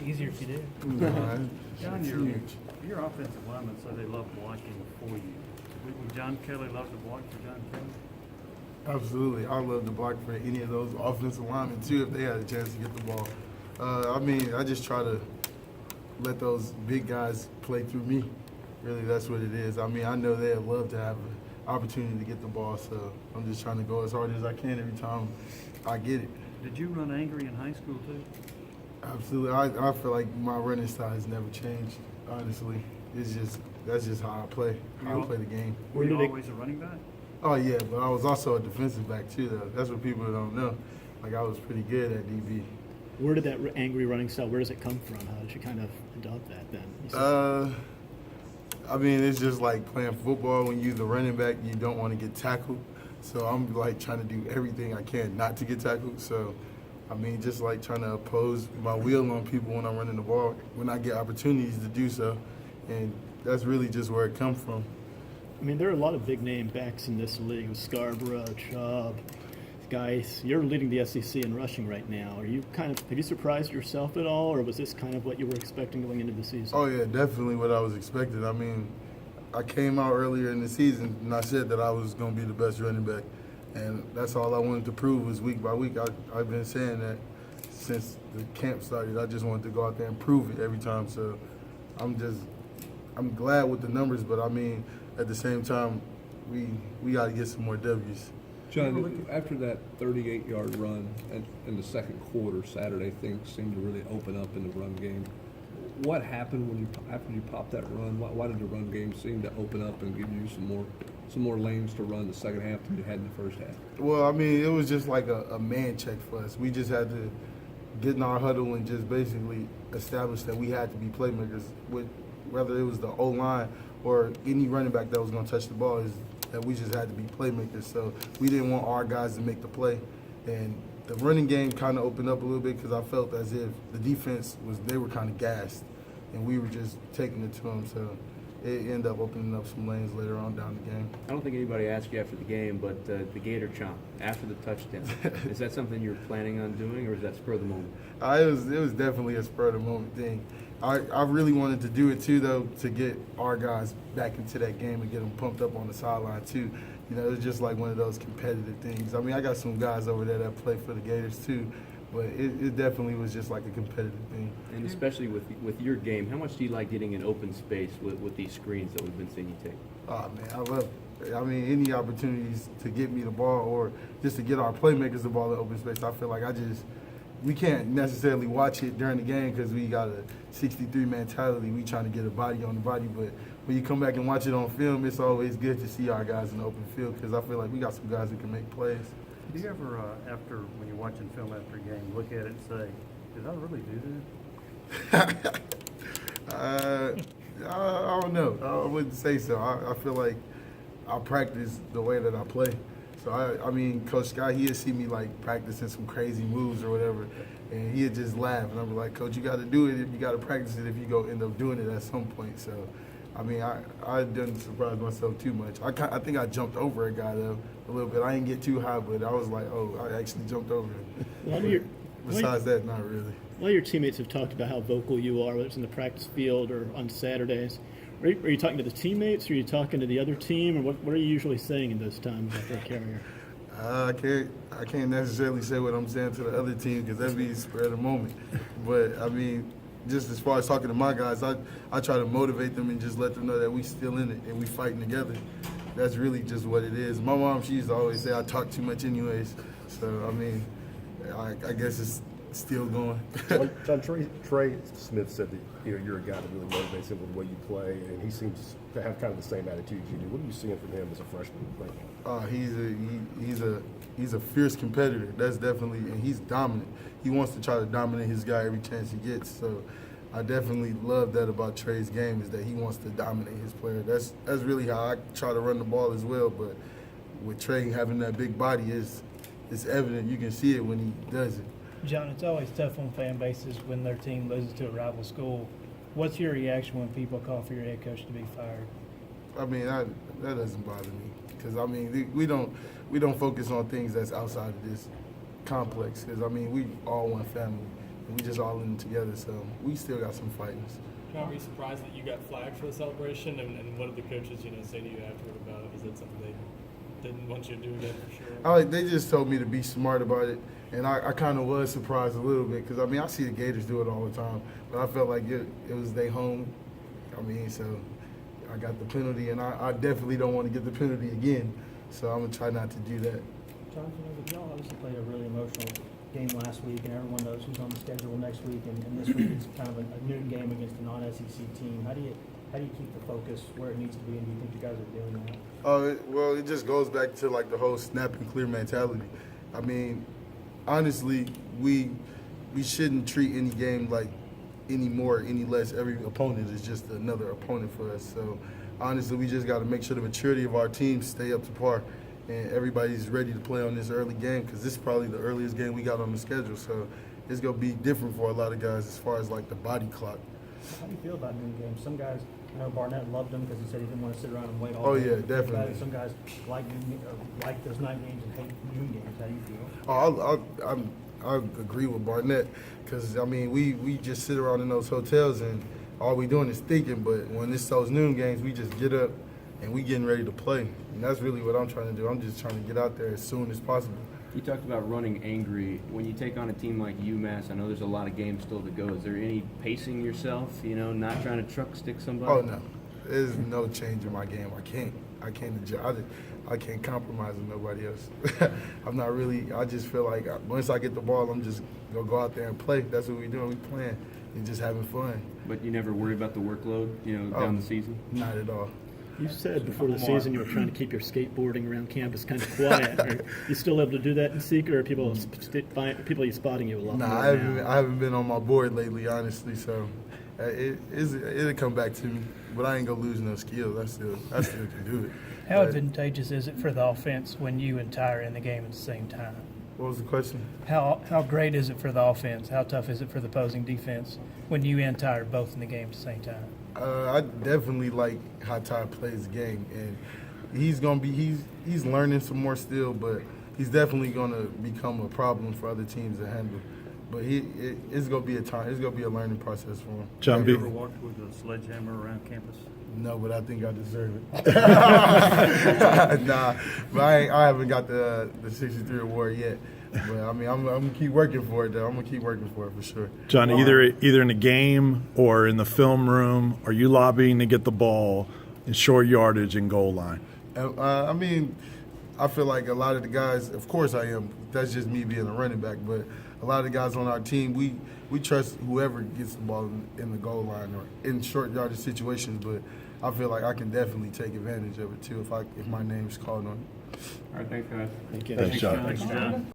easier if you did. John, your offensive linemen say they love blocking for you. Would John Kelly love to block for John Kelly? Absolutely. I love to block for any of those offensive linemen, too, if they had a chance to get the ball. I just try to let those big guys play through me. Really, that's what it is. I know they'd love to have an opportunity to get the ball, so I'm just trying to go as hard as I can every time I get it. Did you run angry in high school, too? Absolutely. I feel like my running style has never changed, honestly. That's just how I play, how I play the game. Were you always a running back? Oh, yeah, but I was also a defensive back, too, though. That's what people don't know. Like, I was pretty good at DB. Where did that angry running style, where does it come from? How did you kind of adopt that then? It's just like playing football. When you're the running back, you don't want to get tackled. So I'm like trying to do everything I can not to get tackled. So, just like trying to oppose my wheel on people when I'm running the ball, when I get opportunities to do so. And that's really just where it comes from. There are a lot of big name backs in this league with Scarborough, Chubb, guys. You're leading the SEC in rushing right now. Have you surprised yourself at all, or was this kind of what you were expecting going into the season? Oh, yeah, definitely what I was expecting. I came out earlier in the season and I said that I was going to be the best running back. And that's all I wanted to prove was week by week. I've been saying that since the camp started. I just wanted to go out there and prove it every time. So I'm glad with the numbers, but at the same time, we got to get some more W's. John, after that 38-yard run in the second quarter Saturday, things seemed to really open up in the run game. What happened after you popped that run? Why did the run game seem to open up and give you some more lanes to run the second half than you had in the first half? Well, it was just like a man check for us. We just had to get in our huddle and just basically establish that we had to be playmakers. Whether it was the O-line or any running back that was going to touch the ball, is that we just had to be playmakers. So we didn't want our guys to make the play. And the running game kind of opened up a little bit because I felt as if the defense they were kind of gassed and we were just taking it to them. So it ended up opening up some lanes later on down the game. I don't think anybody asked you after the game, but the Gator chomp after the touchdown, is that something you're planning on doing, or is that spur of the moment? It was definitely a spur of the moment thing. I really wanted to do it too, though, to get our guys back into that game and get them pumped up on the sideline too. It was just like one of those competitive things. I got some guys over there that play for the Gators too, but it definitely was just like a competitive thing. And especially with your game, how much do you like getting in open space with these screens that we've been seeing you take? Oh, man, I love it. Any opportunities to get me the ball or just to get our playmakers the ball in open space, I feel like we can't necessarily watch it during the game because we got a 63 mentality. We trying to get a body on the body, but when you come back and watch it on film, it's always good to see our guys in the open field because I feel like we got some guys who can make plays. Do you ever, when you're watching film after a game, look at it and say, did I really do that? I don't know. I wouldn't say so. I feel like I practice the way that I play. So, Coach Scott, he'd see me, practicing some crazy moves or whatever, and he'd just laugh. And I'd be like, Coach, you got to do it. You got to practice it if you go end up doing it at some point. So, I didn't surprise myself too much. I think I jumped over a guy, though, a little bit. I didn't get too high, but I was like, oh, I actually jumped over him. Besides that, not really. A lot of your teammates have talked about how vocal you are, whether it's in the practice field or on Saturdays. Are you talking to the teammates, or are you talking to the other team, or what are you usually saying in those times after a carrier? I can't necessarily say what I'm saying to the other team because that'd be spur of the moment. But just as far as talking to my guys, I try to motivate them and just let them know that we still in it and we fighting together. That's really just what it is. My mom, she used to always say I talk too much anyways. So I guess it's still going. John, Trey Smith said that you're a guy that really motivates him with the way you play, and he seems to have kind of the same attitude as you do. What are you seeing from him as a freshman right now? He's a fierce competitor. That's definitely, and he's dominant. He wants to try to dominate his guy every chance he gets. So I definitely love that about Trey's game, is that he wants to dominate his player. That's really how I try to run the ball as well. But with Trey having that big body, it's evident. You can see it when he does it. John, it's always tough on fan bases when their team loses to a rival school. What's your reaction when people call for your head coach to be fired? That doesn't bother me because we don't focus on things that's outside of this complex because we all one family and we just all in it together. So we still got some fightings. John, were you surprised that you got flagged for the celebration? And what did the coaches, say to you afterward about it? Was that something they didn't want you to do again for sure? They just told me to be smart about it, and I kind of was surprised a little bit because I see the Gators do it all the time, but I felt like it was their home. So I got the penalty, and I definitely don't want to get the penalty again. So I'm gonna try not to do that. John, y'all obviously played a really emotional game last week, and everyone knows who's on the schedule next week, and this week it's kind of a noon game against a non-SEC team. How do you keep the focus where it needs to be, and do you think you guys are doing that? Well, it just goes back to like the whole snap and clear mentality. Honestly, we shouldn't treat any game like any more, any less. Every opponent is just another opponent for us. So honestly, we just got to make sure the maturity of our team stay up to par, and everybody's ready to play on this early game because this is probably the earliest game we got on the schedule. So it's gonna be different for a lot of guys as far as like the body clock. How do you feel about noon games? Some guys, I know Barnett loved them because he said he didn't want to sit around and wait all Oh, day. yeah, definitely. Some guys like those night games and hate noon games. How do you feel? I agree with Barnett because we just sit around in those hotels and all we doing is thinking. But when it's those noon games, we just get up and we getting ready to play. And that's really what I'm trying to do. I'm just trying to get out there as soon as possible. You talked about running angry. When you take on a team like UMass, I know there's a lot of games still to go. Is there any pacing yourself, not trying to truck stick somebody? Oh, no. There's no change in my game. I can't compromise with nobody else. I just feel like once I get the ball, I'm just going to go out there and play. That's what we're doing. We're playing and just having fun. But you never worry about the workload, down the season? Not at all. You said before the season you were trying to keep your skateboarding around campus kind of quiet. Are you still able to do that in secret, or are people are spotting you a lot more Nah, now? I haven't been on my board lately, honestly. So it'll come back to me. But I ain't gonna lose no skills. I still can do it. How But- advantageous is it for the offense when you and Ty are in the game at the same time? What was the question? How great is it for the offense? How tough is it for the opposing defense when you and Ty are both in the game at the same time? I definitely like how Ty plays the game, and he's learning some more still, but he's definitely gonna become a problem for other teams to handle. But it's gonna be a learning process for him. Have you ever walked with a sledgehammer around campus? No, but I think I deserve it. Nah, but I haven't got the 63 award yet. But I'm gonna keep working for it though. I'm gonna keep working for it for sure. John, either in the game or in the film room, are you lobbying to get the ball in short yardage and goal line? I feel like a lot of the guys, of course I am. That's just me being a running back. But a lot of the guys on our team, we trust whoever gets the ball in the goal line or in short yardage situations. But I feel like I can definitely take advantage of it too if my name's called on it. All right, thanks, guys. Thank you. Thanks, John. Thanks, John.